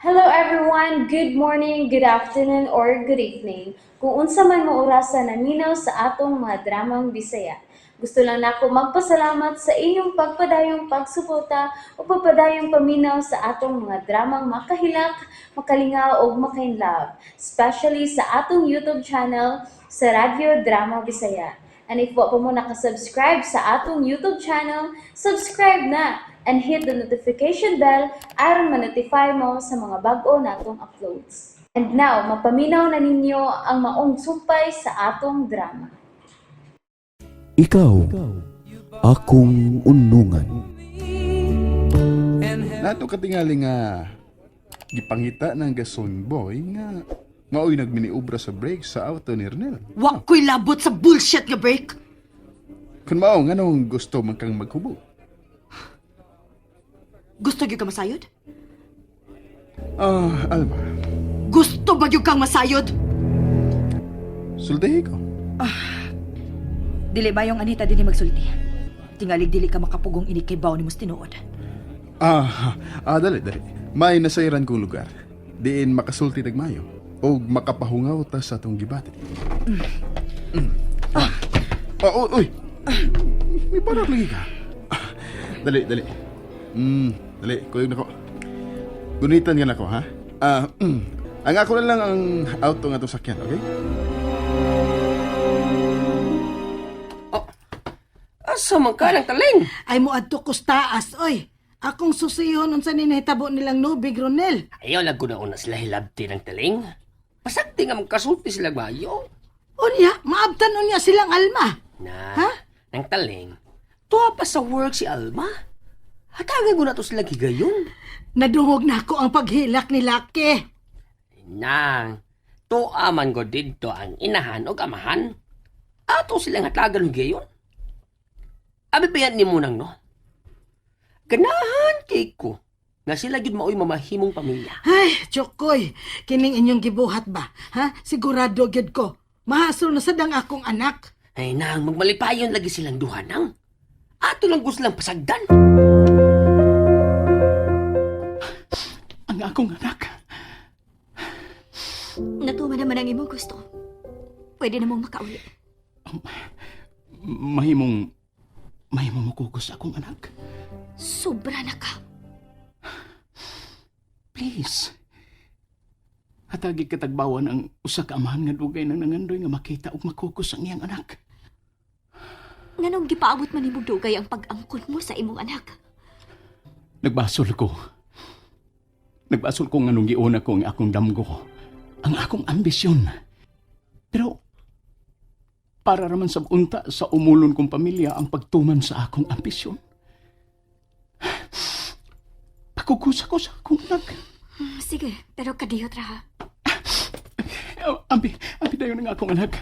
Hello everyone, good morning, good afternoon, or good evening. Kung unsa man mo orasan naminaw sa atong mga dramang Bisaya. Gusto lang nako magpasalamat sa inyong pagpadayong pagsuporta o pagpadayong paminaw sa atong mga dramang makahilak, makalingaw o makainlove, especially sa atong YouTube channel sa Radyo Drama Bisaya. And if wa pa mo nakasubscribe sa atong YouTube channel, subscribe na and hit the notification bell aron ma-notify mo sa mga bag-o natong uploads. And now, mapaminaw na ninyo ang maong sumpay sa atong drama. Ikaw, akong unungan. Nato katingali nga gipangita ng gason boy nga maoy nagminiubra sa break sa auto ni Ernel. Wa ko'y labot sa bullshit nga break. Kun mao nganong gusto man kang maghubo? Gusto gyud ka masayod? Alma, Gusto ba gyud kang masayod? suldahi ko. Dili ba yung Anita din magsulti? Tingalig dili ka makapugong ini kay baw ni mos tinuod. Dali. May nasayran kong lugar. Diin makasulti tagmayo o makapahungaw ta sa atong gibati. Uy! May barak lagi ka. Dali. Dali, kuyog na ko. Gunitan ka na ko, ha? Ang ako na lang ang auto nga to sakyan, okay? Asa man ka ng taling? Ay mo adto kus taas, oy. Akong susihon unsa ni nahitabo nilang nubig, Ronel. Ayaw lang ko na una sila hilabti ng taling. Pasakti nga magkasulti sila mayo. Unya, maabtan unya silang alma. Na, Ha? ng taling. Tuwa pa sa work si Alma. Hatagan ko na to sila gigayon. Nadungog na ako ang paghilak ni Laki. Nang, tuwa man ko dito ang inahan o amahan. Ato silang hatagan gigayon. Abi pa yan ni Munang, no? Ganahan kay ko nga sila gyud maoy mamahimong pamilya. Ay, Chokoy, kining inyong gibuhat ba? Ha? Sigurado gyud ko. Mahasol na sadang akong anak. Ay nang, magmalipayon lagi silang duha nang. Ato lang gusto lang pasagdan. Ang akong anak. Natuman naman ang imong gusto. Pwede namang makauli. Mahimong makugos akong anak. Sobra na ka. Please. Hatagi katagbawan ang usa ka amahan nga dugay nang nangandoy nga makita ug makugos ang iyang anak. Nganong gipaabot man imong dugay ang pag-angkon mo sa imong anak. Nagbasol ko nganong giuna ko ang akong damgo, ang akong ambisyon. Pero para raman sa unta sa umulon kong pamilya ang pagtuman sa akong ambisyon. Pakukusa ko sa akong anak. Sige, pero kadiyot ra ha. Ambi dayon ang akong anak.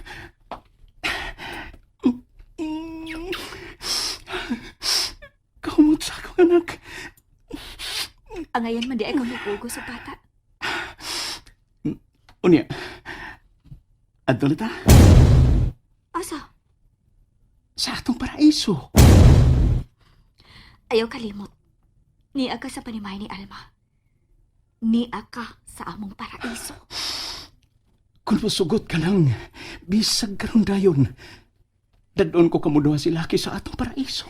Kahumot sa akong anak. Angayan man di ay kamukugo sa bata. Unya, adto na ta Asa? sa atong paraiso. Ayaw kalimot. Niya ka sa panimay ni Alma. Niya ka sa among paraiso. Kung masugot ka lang, bisag karon dayon. Dadon ko kamuduha si Laki sa atong paraiso.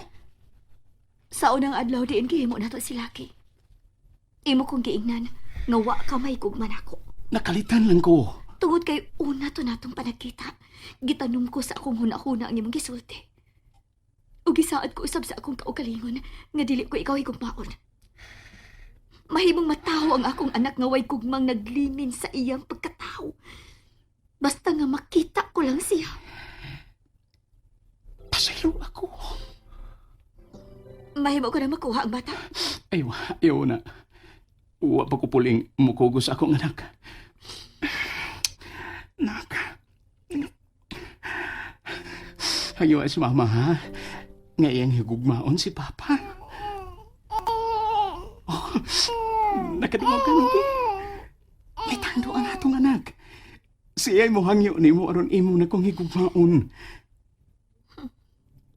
Sa unang adlaw diin gihimo nato si Laki. Imo kong giingnan nga wa ka may gugman ako. Nakalitan lang ko. Tungod kay una to natong panagkita, gitanong ko sa akong huna-huna ang imong gisulti. Ug gisaad ko usab sa akong kaugalingon nga dili ko ikaw higugmaon. Mahimong mataho ang akong anak nga way gugmang naglimin sa iyang pagkatao. Basta nga makita ko lang siya. Pasaylo ako. Mahimo ko na makuha ang bata. Ayaw na. Uwa pa ko puling mukugos akong anak. Nak. Ayaw si mama, ha? Ngayang higugmaon si papa. Oh, nakadungog ka nung may tando ang atong anak. Siya'y mo hangyo ni mo aron imo na kong higugmaon.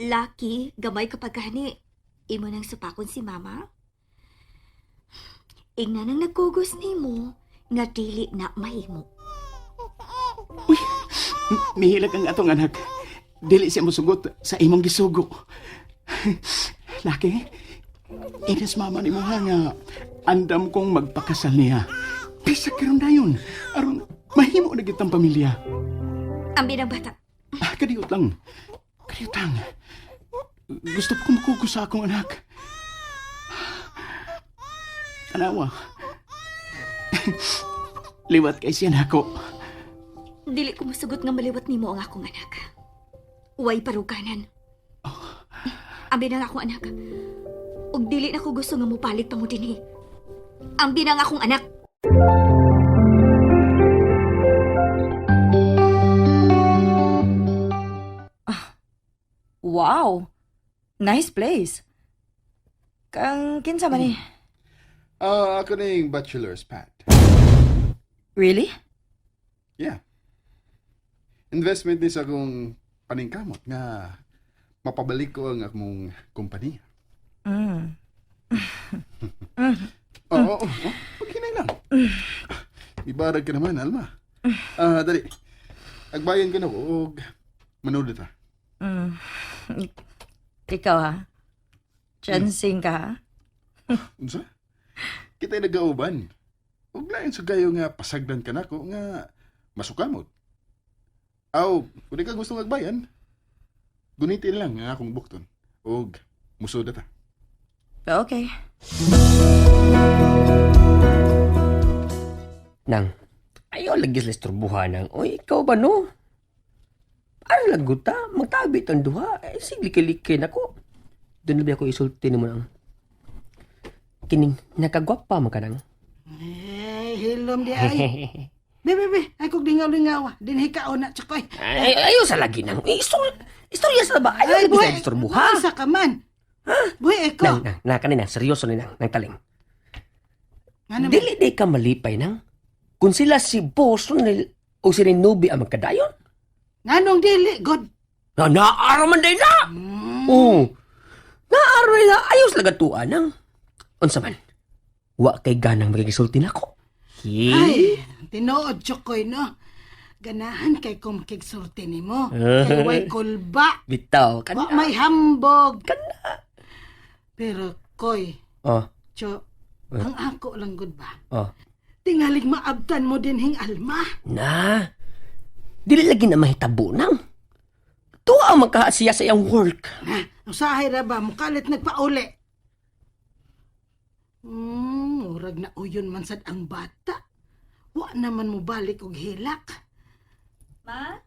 Laki, gamay kapag gani. Imo nang supakon si mama? Ingna nang nagkugos nimo nga dili na mahimo. Uy, mihilag ang atong anak. Dili siya musugot sa imong gisugo. Laki, inas mama ni mo nga andam kong magpakasal niya. Bisa karon dayon, aron mahimo na kitang pamilya. Ang binang bata. Kadiyot lang. Kadiyot lang. Gusto ko makugos sa akong anak. Anawa. Liwat kay siya nako. Dili ko musugot nga maliwat nimo ang akong anak. Uway paruganan. Ang binang akong anak. Ug dili na ko gusto nga mupalit pa mo dinhi. Ang binang akong anak. Wow! Nice place. Kang kinsa man ni? Ako na yung bachelor's pad. Really? Yeah. Investment din sa akong paningkamot nga mapabalik ko ang akong kumpanya. Oo, paghinay lang. Ibarag ka naman, Alma. Dali. Agbayan ka na ko og manood ta. Ikaw ha? Chancing ka ha? Unsa? Kita'y nagauban. Ug lain sa gayo nga pasagdan ka nako nga masukamot. Aw, kung di ka gusto magbayan, gunitin lang nga akong bukton. Og musuda ta. Okay. Nang, ayaw lagi sila istorbuhan nang, oy, ikaw ba no? Ano lang guta? Magtabit ang duha. Siglikay-likay na ko. Doon na ba ako isulti mo nang. Kining, nakagwapa mo ka nang. Hilom di ay. Be, ay kog lingaw-lingaw. Dinhi ka na tsakoy. Ayaw sa lagi nang. Istorya sa ba? Ayaw lagi sa istorbuha. Sa ka man. Buhay ko. Nang, kanina, seryoso ni nang taling. Ano ba? Dili di ka malipay nang. Kung sila si boss o si Nubi ang magkadayon. Nganong dili, God? Naaraman day na! Oo. Naaraman na. Ayaw sa lagatuan nang. Unsa man. Wa kay ganang magigisulti na ko. Ay, tinuod tsakoy no. Ganahan kay kung makigsulti ni mo. Kay way kulba. Bitaw, Wa kana. may hambog. Kana. Pero, koy, Oh, Cho, ang ako lang good ba? oh. Tingalig maabtan mo din hing Alma. Na. Dili lagi na mahitabo nang. Tuwa ang magkasiya sa iyang work. Ha, usahay ra ba? Mukalit nagpauli. Murag na uyon man sad ang bata. Wa naman mo balik og hilak. Ma?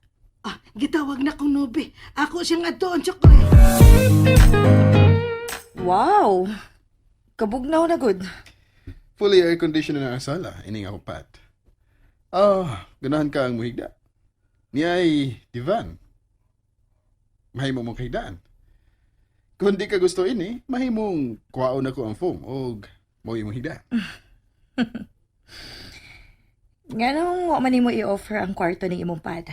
Gitawag na kong nubi. Ako siyang atoon, Chokoy. Wow! Kabugnaw na good. Fully air-conditioned na ang sala, ining ako pat. Ganahan ka ang muhigda. Niyay divan. Mahimo mong kahigdaan. Kung di ka gusto ini, mahimong kuwaon ako ang foam o mo yung higda. Nga nung wa man mo i-offer ang kwarto ng imong pad.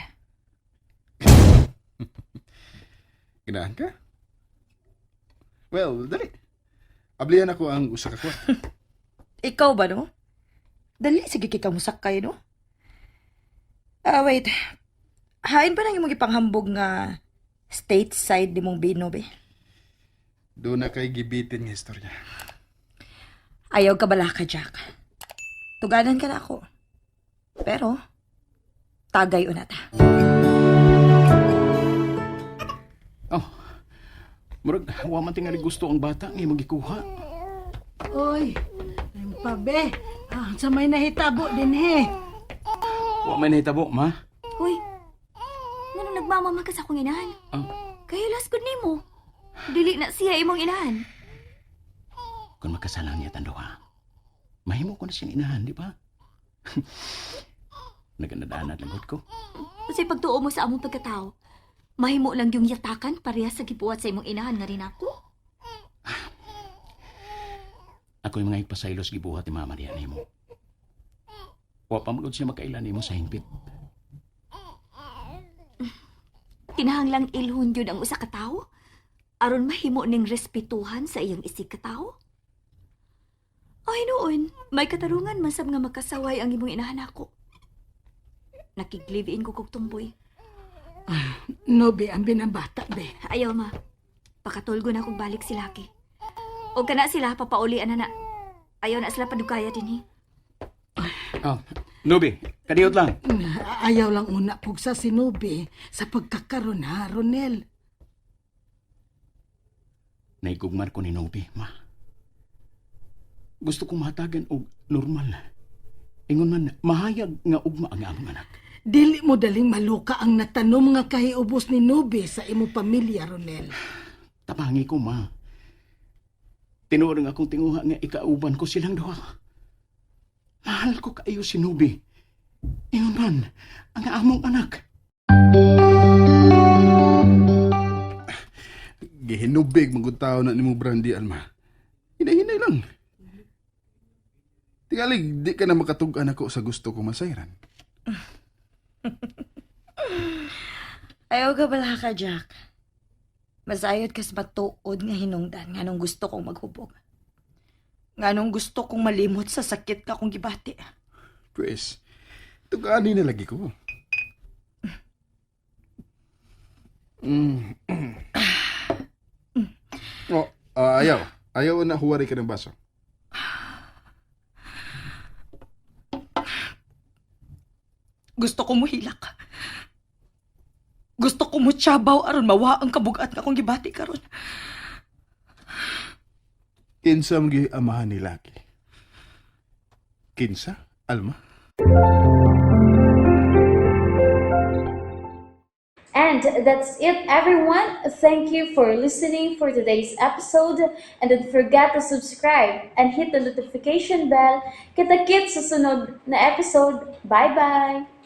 Ganahan ka? Well, dali. Ablihan ako ang usa ka kwarto. Ikaw ba no? Dali, sige kika musakay no? Wait. Hain pa nang imong ipanghambog nga stateside di mong binobe. Doon na kay gibitin nga istorya. Ayaw ka bala ka, Jack. Tuganan ka na ako. Pero, tagay unata. Oh, murag, wa man tingali gusto ang bata nga magikuha. Oy, ang pabe. Sa may nahitabo din he. Wa man hitabo, ma. Uy, nga nagmamama ka sa akong inahan. Ah. Kaya last good nimo. Dili na siya imong inahan. Kung magkasalang niya tanduha, mahimo ko na siyang inahan, di ba? Nagandadaan at lagod ko. Kasi pagtuo mo sa among pagkatao, mahimo lang yung yatakan pareha sa gibuhat sa imong inahan nga rin ako. Ako yung mga ipasaylos gibuhat ni Mama niya nimo. Wa pa magod siya makailan nimo sa hingpit. Kinahanglang ilhun yun ang usa ka tawo aron mahimo ning respetuhan sa iyang isig ka tawo. Ay noon, may katarungan masab nga makasaway ang imong inahan ako. Nakig-live-in ko kog tumboy. No, be, ang binabata, be. Ayaw ma, pakatulgo na kog balik si Lucky. O kana sila papaulian na na. Ayaw na sila padugaya din Oh, Nubi, kadiyot lang. Ayaw lang una pug sa sinubi sa pagkakaroon ha, Ronel. Naigugmar ko ni Nubi, ma. Gusto kong mahatagan og normal. Ingon man, mahayag nga ugma ang among anak. Dili mo daling maluka ang natanom nga kahiubos ni Nubi sa imo pamilya, Ronel. Tapangi ko, ma. Tinuod nga akong tinguha nga ikauban ko silang duha. Mahal ko kayo si Nubi. Ingon man, ang among anak. Gihinubig magutaw na ni mo Brandy, Alma. Hinay-hinay lang. Tingalig, di ka na makatugan ako sa gusto ko masayran. Ayaw ka bala ka, Jack. Masayod kas matuod nga hinungdan nga nung gusto kong maghubog. Nga nung gusto kong malimot sa sakit ka kong gibati. Pues, tugani na lagi ko. Oh, ayaw. Ayaw na huwari ka ng baso. Gusto ko muhilak. Gusto ko mo tiyabaw aron mawa ang kabugat nga kong gibati karon. Kinsa ang amahan ni Lucky? Kinsa? Alma? And that's it, everyone. Thank you for listening for today's episode. And don't forget to subscribe and hit the notification bell. Kita-kits sa sunod na episode. Bye-bye!